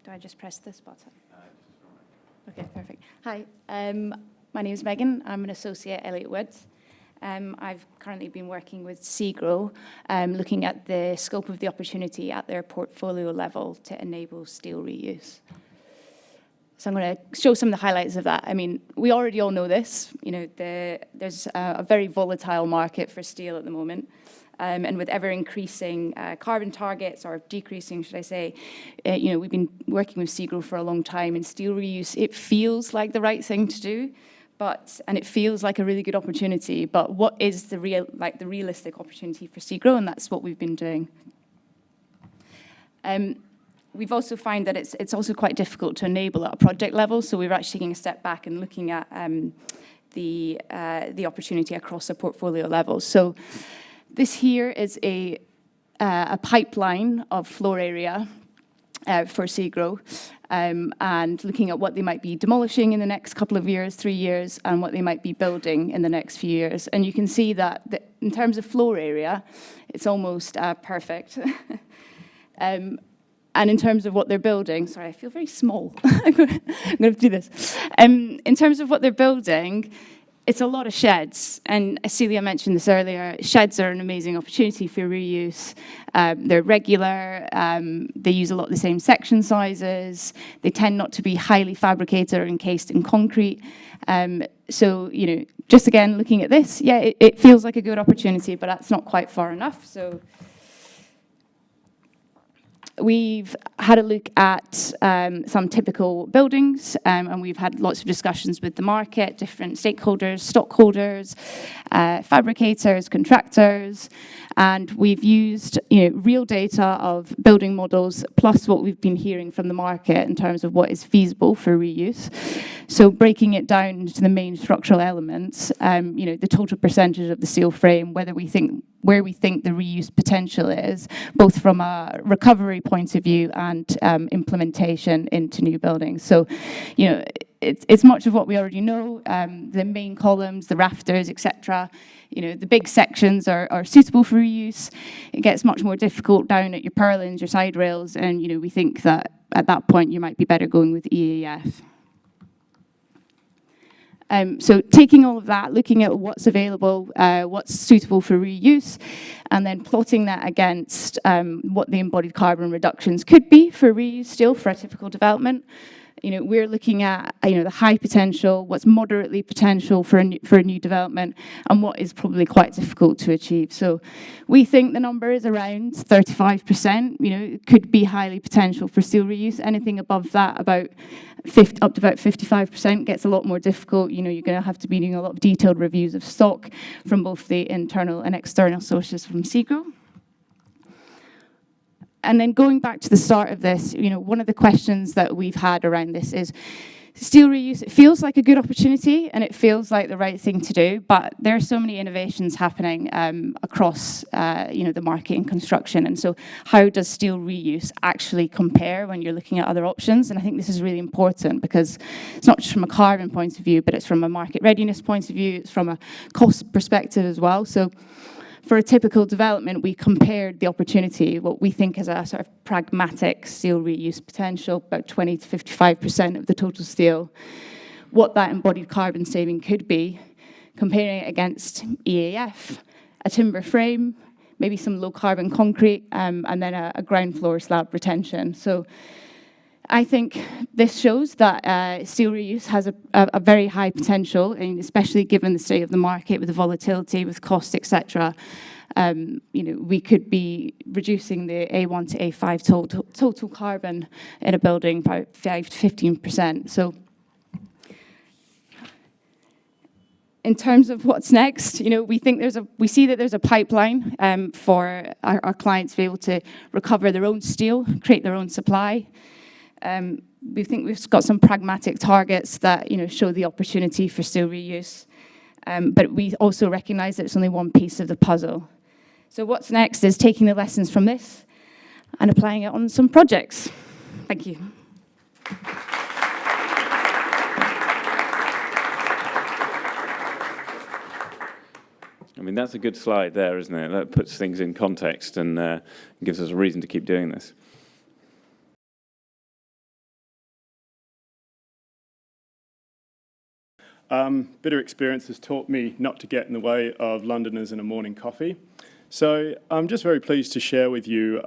Do I just press this button? Okay, perfect. Hi, my name is Megan. I'm an associate at Elliott Woods. I've currently been working with SEGRO, looking at the scope of the opportunity at their portfolio level to enable steel reuse. So I'm going to show some of the highlights of that. I mean, we already all know this. There's a very volatile market for steel at the moment. And with ever-increasing carbon targets, or decreasing, should I say, we've been working with SEGRO for a long time, and steel reuse, it feels like the right thing to do, and it feels like a really good opportunity. But what is the realistic opportunity for SEGRO? And that's what we've been doing. We've also found that it's also quite difficult to enable at a project level. So we're actually taking a step back and looking at the opportunity across a portfolio level. So this here is a pipeline of floor area for SEGRO, and looking at what they might be demolishing in the next couple of years, 3 years, and what they might be building in the next few years. And you can see that in terms of floor area, it's almost perfect. And in terms of what they're building, sorry, I feel very small. I'm going to do this. In terms of what they're building, it's a lot of sheds, and Celia mentioned this earlier. Sheds are an amazing opportunity for reuse. They're regular, they use a lot of the same section sizes, they tend not to be highly fabricated or encased in concrete. So, just again, looking at this, yeah, it feels like a good opportunity, but that's not quite far enough. So we've had a look at some typical buildings, and we've had lots of discussions with the market, different stakeholders, stockholders, fabricators, contractors, and we've used real data of building models plus what we've been hearing from the market in terms of what is feasible for reuse. So breaking it down into the main structural elements, the total percentage of the steel frame, where we think the reuse potential is, both from a recovery point of view and implementation into new buildings. So, it's much of what we already know. The main columns, the rafters, etc. The big sections are suitable for reuse. It gets much more difficult down at your purlins, your side rails, and we think that at that point you might be better going with EAF. So taking all of that, looking at what's available, what's suitable for reuse, and then plotting that against what the embodied carbon reductions could be for reuse steel for a typical development. We're looking at, the high potential, what's moderately potential for a new development, and what is probably quite difficult to achieve. So we think the number is around 35%. It could be highly potential for steel reuse. Anything above that, up to about 55%, gets a lot more difficult. You're going to have to be doing a lot of detailed reviews of stock from both the internal and external sources from SEGRO. And then going back to the start of this, one of the questions that we've had around this is steel reuse. It feels like a good opportunity and it feels like the right thing to do, but there are so many innovations happening across the market in construction. And so how does steel reuse actually compare when you're looking at other options? And I think this is really important because it's not just from a carbon point of view, but it's from a market readiness point of view, it's from a cost perspective as well. So for a typical development, we compared the opportunity, what we think is a sort of pragmatic steel reuse potential, about 20 to 55% of the total steel, what that embodied carbon saving could be, comparing it against EAF, a timber frame, maybe some low carbon concrete, and then a ground floor slab retention. So I think this shows that steel reuse has a very high potential, and especially given the state of the market with the volatility, with cost, etc. We could be reducing the A1 to A5 total carbon in a building by 5 to 15%. So in terms of what's next, we see that there's a pipeline for our clients to be able to recover their own steel, create their own supply. We think we've got some pragmatic targets that show the opportunity for steel reuse, but we also recognise that it's only one piece of the puzzle. So what's next is taking the lessons from this and applying it on some projects. Thank you. That's a good slide there, isn't it? That puts things in context and gives us a reason to keep doing this. Bitter experience has taught me not to get in the way of Londoners and a morning coffee. So I'm just very pleased to share with you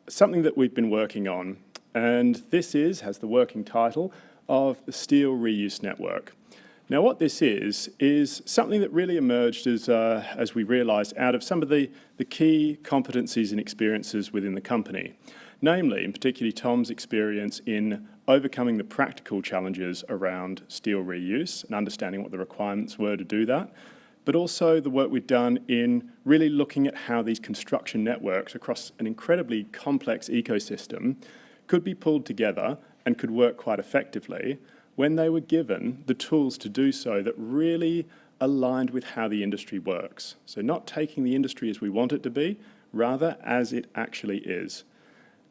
something that we've been working on. And this has the working title of the Steel Reuse Network. Now what this is something that really emerged as we realised out of some of the key competencies and experiences within the company. Namely, and particularly Tom's experience in overcoming the practical challenges around steel reuse and understanding what the requirements were to do that, but also the work we've done in really looking at how these construction networks across an incredibly complex ecosystem could be pulled together and could work quite effectively when they were given the tools to do so that really aligned with how the industry works. So not taking the industry as we want it to be, rather as it actually is.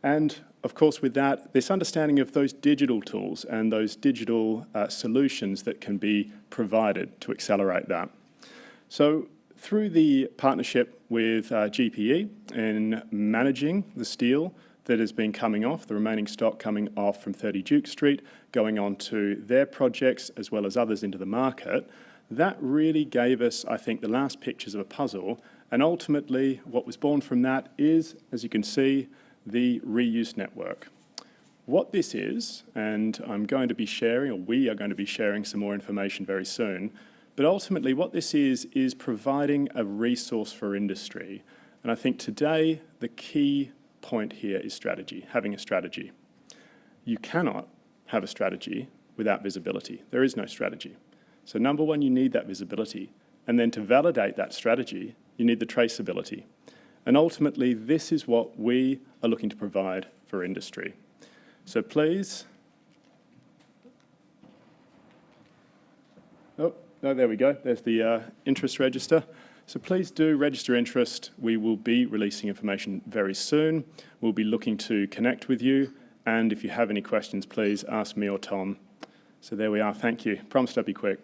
And of course, with that, this understanding of those digital tools and those digital solutions that can be provided to accelerate that. So through the partnership with GPE in managing the steel that has been coming off, the remaining stock coming off from 30 Duke Street, going on to their projects as well as others into the market, that really gave us, I think, the last pictures of a puzzle. And ultimately, what was born from that is, as you can see, the reuse network. What this is, and I'm going to be sharing, or we are going to be sharing some more information very soon, but ultimately what this is providing a resource for industry. And I think today the key point here is strategy, having a strategy. You cannot have a strategy without visibility. There is no strategy. So number one, you need that visibility. And then to validate that strategy, you need the traceability. And ultimately, this is what we are looking to provide for industry. So please. Oh, no, there we go. There's the interest register. So please do register interest. We will be releasing information very soon. We'll be looking to connect with you. And if you have any questions, please ask me or Tom. So there we are. Thank you. Promise to be quick.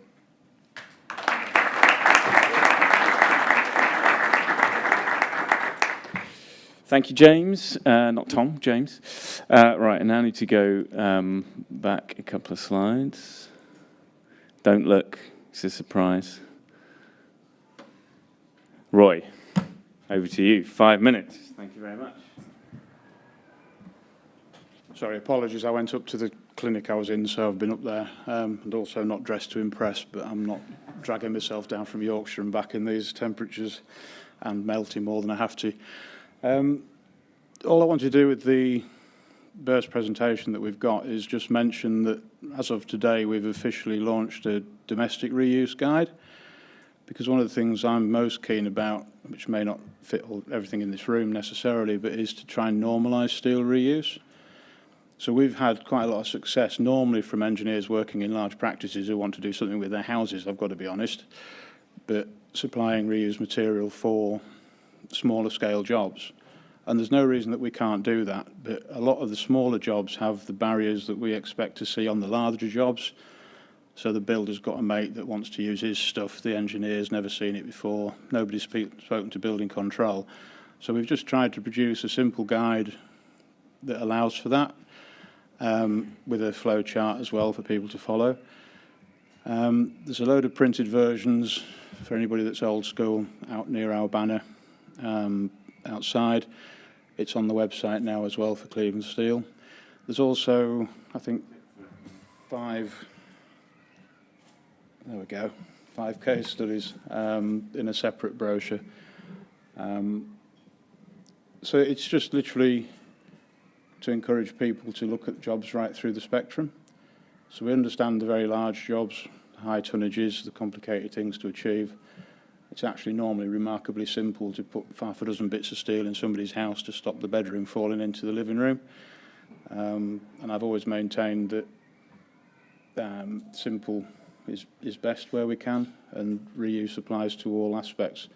Thank you, James. Not Tom, James. Right, and now I need to go back a couple of slides Don't look, it's a surprise. Roy, over to you, 5 minutes. Thank you very much. Sorry, apologies, I went up to the clinic I was in, so I've been up there, and also not dressed to impress, but I'm not dragging myself down from Yorkshire and back in these temperatures and melting more than I have to. All I want to do with the burst presentation that we've got is just mention that as of today, we've officially launched a domestic reuse guide, because one of the things I'm most keen about, which may not fit everything in this room necessarily, but is to try and normalise steel reuse. So we've had quite a lot of success normally from engineers working in large practices who want to do something with their houses, I've got to be honest, but supplying reused material for smaller scale jobs. And there's no reason that we can't do that, but a lot of the smaller jobs have the barriers that we expect to see on the larger jobs. So the builder's got a mate that wants to use his stuff, the engineer's never seen it before, nobody's spoken to building control. So we've just tried to produce a simple guide that allows for that, with a flow chart as well for people to follow. There's a load of printed versions for anybody that's old school out near our banner outside. It's on the website now as well for Cleveland Steel. There's also, I think, 5 case studies in a separate brochure. So it's just literally to encourage people to look at jobs right through the spectrum. So we understand the very large jobs, high tonnages, the complicated things to achieve. It's actually normally remarkably simple to put half a dozen bits of steel in somebody's house to stop the bedroom falling into the living room. And I've always maintained that simple is best where we can, and reuse applies to all aspects.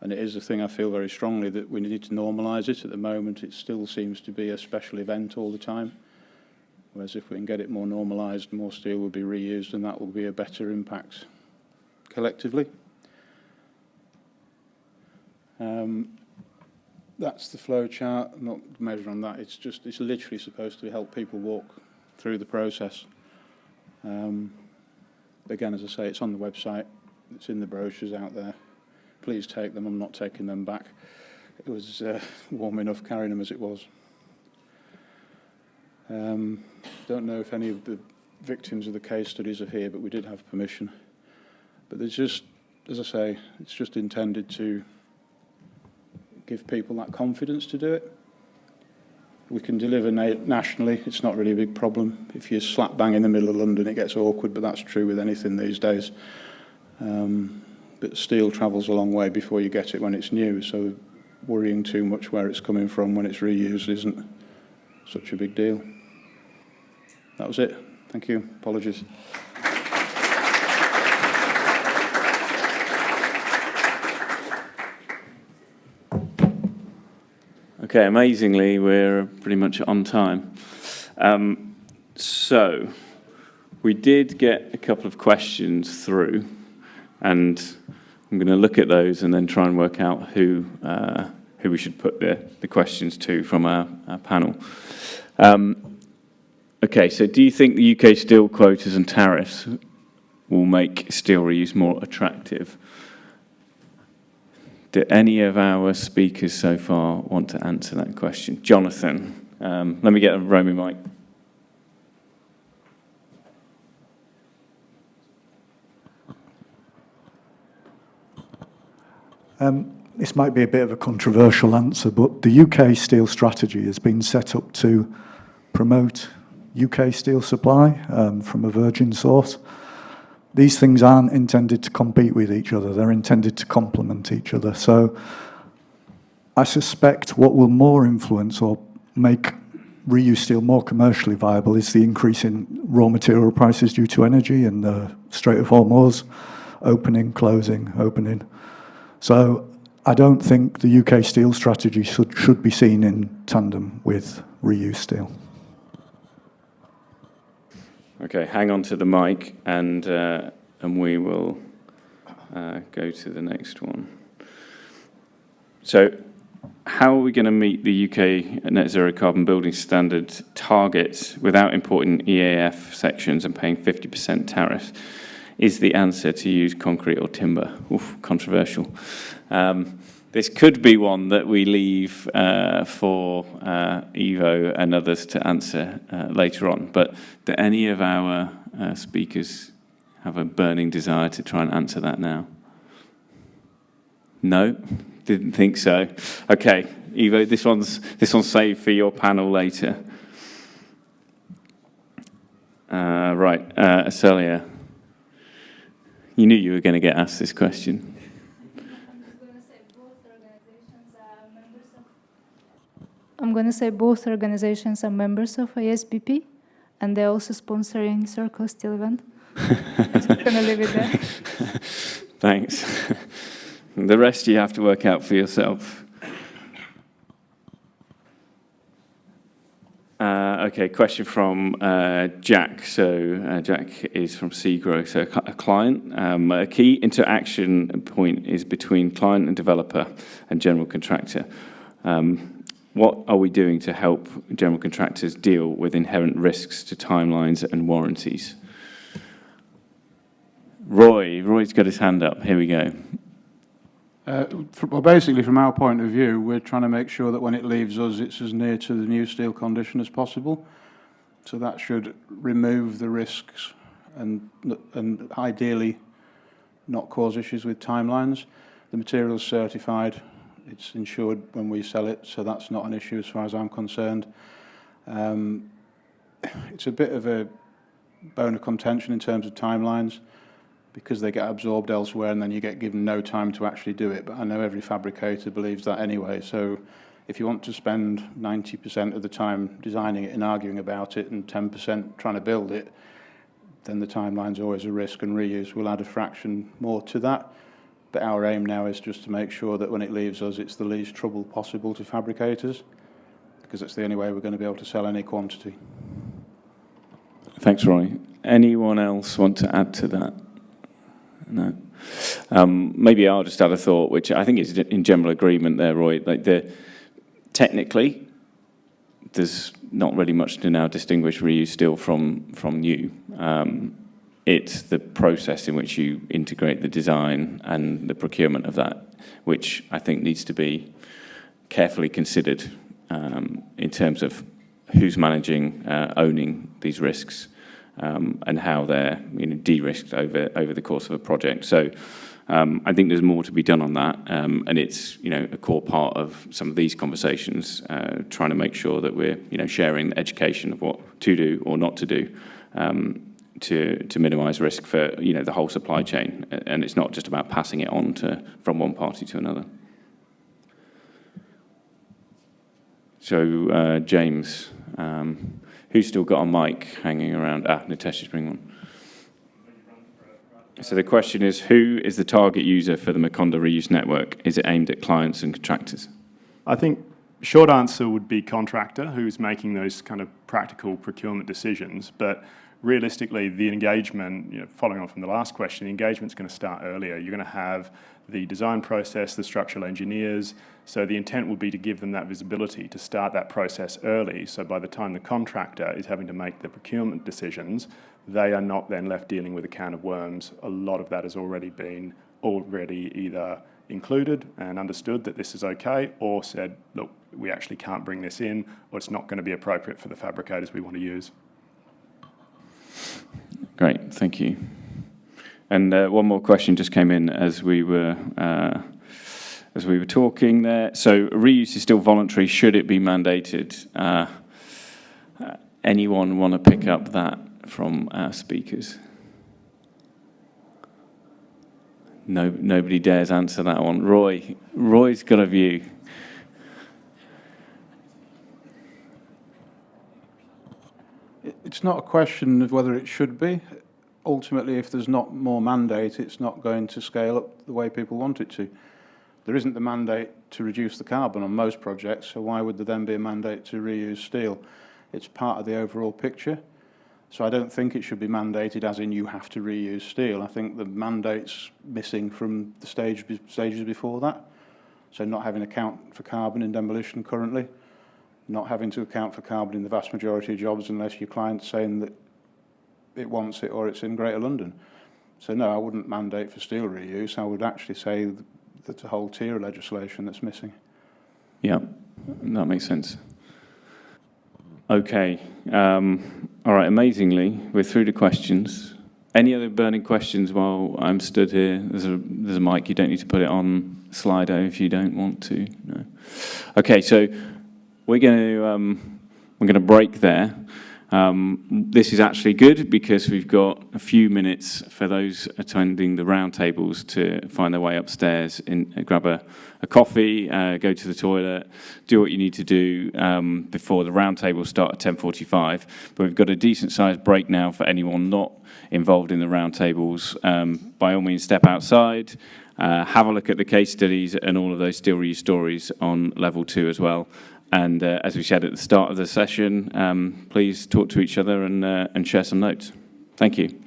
And it is a thing I feel very strongly that we need to normalise it. At the moment, it still seems to be a special event all the time. Whereas if we can get it more normalised, more steel will be reused, and that will be a better impact collectively. That's the flow chart. I'm not measuring on that. It's literally supposed to help people walk through the process. Again, as I say, it's on the website. It's in the brochures out there. Please take them. I'm not taking them back. It was warm enough carrying them as it was. Don't know if any of the victims of the case studies are here, but we did have permission. But there's just, as I say, it's just intended to give people that confidence to do it. We can deliver nationally. It's not really a big problem. If you're slap bang in the middle of London, it gets awkward, but that's true with anything these days. But steel travels a long way before you get it when it's new, so worrying too much where it's coming from when it's reused isn't such a big deal. That was it. Thank you. Apologies. Okay, amazingly, we're pretty much on time. So we did get a couple of questions through, and I'm going to look at those and then try and work out who we should put the questions to from our panel. Okay, so do you think the UK steel quotas and tariffs will make steel reuse more attractive? Do any of our speakers so far want to answer that question? Jonathan, let me get a roaming mic. This might be a bit of a controversial answer, but the UK steel strategy has been set up to promote UK steel supply from a virgin source. These things aren't intended to compete with each other. They're intended to complement each other. So I suspect what will more influence or make reuse steel more commercially viable is the increase in raw material prices due to energy and the Strait of Hormuz opening, closing, opening. So I don't think the UK steel strategy should be seen in tandem with reuse steel. Okay, hang on to the mic, and we will go to the next one. So, how are we going to meet the UK net zero carbon building standard targets without importing EAF sections and paying 50% tariffs? is the answer to use concrete or timber? Oof, controversial. This could be one that we leave for Ivo and others to answer later on. But do any of our speakers have a burning desire to try and answer that now? No? Didn't think so. Okay, Ivo, this one's saved for your panel later. Right, Celia, you knew you were going to get asked this question. I'm going to say both organizations are members of ISBP, and they're also sponsoring Circle Steel event. I'm just going to leave it there. Thanks. The rest you have to work out for yourself. Okay, question from Jack. So Jack is from Segro, so a client. A key interaction point is between client and developer and general contractor. What are we doing to help general contractors deal with inherent risks to timelines and warranties? Roy's got his hand up. Here we go. Well, basically, from our point of view, we're trying to make sure that when it leaves us, it's as near to the new steel condition as possible. So that should remove the risks and ideally not cause issues with timelines. The material is certified. It's insured when we sell it, so that's not an issue as far as I'm concerned. It's a bit of a bone of contention in terms of timelines, because they get absorbed elsewhere and then you get given no time to actually do it. But I know every fabricator believes that anyway. So if you want to spend 90% of the time designing it and arguing about it and 10% trying to build it, then the timeline's always a risk, and reuse will add a fraction more to that. But our aim now is just to make sure that when it leaves us, it's the least trouble possible to fabricators, because it's the only way we're going to be able to sell any quantity. Thanks, Roy. Anyone else want to add to that? No. Maybe I'll just add a thought, which I think is in general agreement there, Roy. Like technically, there's not really much to now distinguish reuse steel from new. It's the process in which you integrate the design and the procurement of that, which I think needs to be carefully considered in terms of who's managing, owning these risks. And how they're de-risked over the course of a project. So I think there's more to be done on that, and it's a core part of some of these conversations, trying to make sure that we're sharing education of what to do or not to do to minimise risk for the whole supply chain, and it's not just about passing it on from one party to another. So James. Who's still got a mic hanging around? Nitesh's bringing one. So the question is, who is the target user for the Macondo reuse network? Is it aimed at clients and contractors? I think short answer would be contractor, who's making those kind of practical procurement decisions. But realistically, the engagement, following on from the last question, the engagement's going to start earlier. You're going to have the design process, the structural engineers. So the intent would be to give them that visibility, to start that process early. So by the time the contractor is having to make the procurement decisions, they are not then left dealing with a can of worms. A lot of that has already been either included and understood that this is okay, or said, look, we actually can't bring this in, or it's not going to be appropriate for the fabricators we want to use. Great, thank you. And one more question just came in as we were talking there. So reuse is still voluntary. Should it be mandated? Anyone want to pick up that from our speakers? No, nobody dares answer that one. Roy's got a view. It's not a question of whether it should be. Ultimately, if there's not more mandate, it's not going to scale up the way people want it to. There isn't the mandate to reduce the carbon on most projects, so why would there then be a mandate to reuse steel? It's part of the overall picture. So I don't think it should be mandated as in you have to reuse steel. I think the mandate's missing from the stages before that. So not having to account for carbon in demolition currently, not having to account for carbon in the vast majority of jobs unless your client's saying that it wants it or it's in Greater London. So no, I wouldn't mandate for steel reuse. I would actually say that there's a whole tier of legislation that's missing. Yeah, that makes sense. Okay. All right, amazingly, we're through to questions. Any other burning questions while I'm stood here? There's a mic. You don't need to put it on Slido if you don't want to. No. Okay, so we're going to break there. This is actually good because we've got a few minutes for those attending the roundtables to find their way upstairs and grab a coffee, go to the toilet, do what you need to do before the roundtables start at 10:45. But we've got a decent-sized break now for anyone not involved in the roundtables. By all means, step outside, have a look at the case studies and all of those steel reuse stories on level 2 as well. And as we said at the start of the session, please talk to each other and share some notes. Thank you.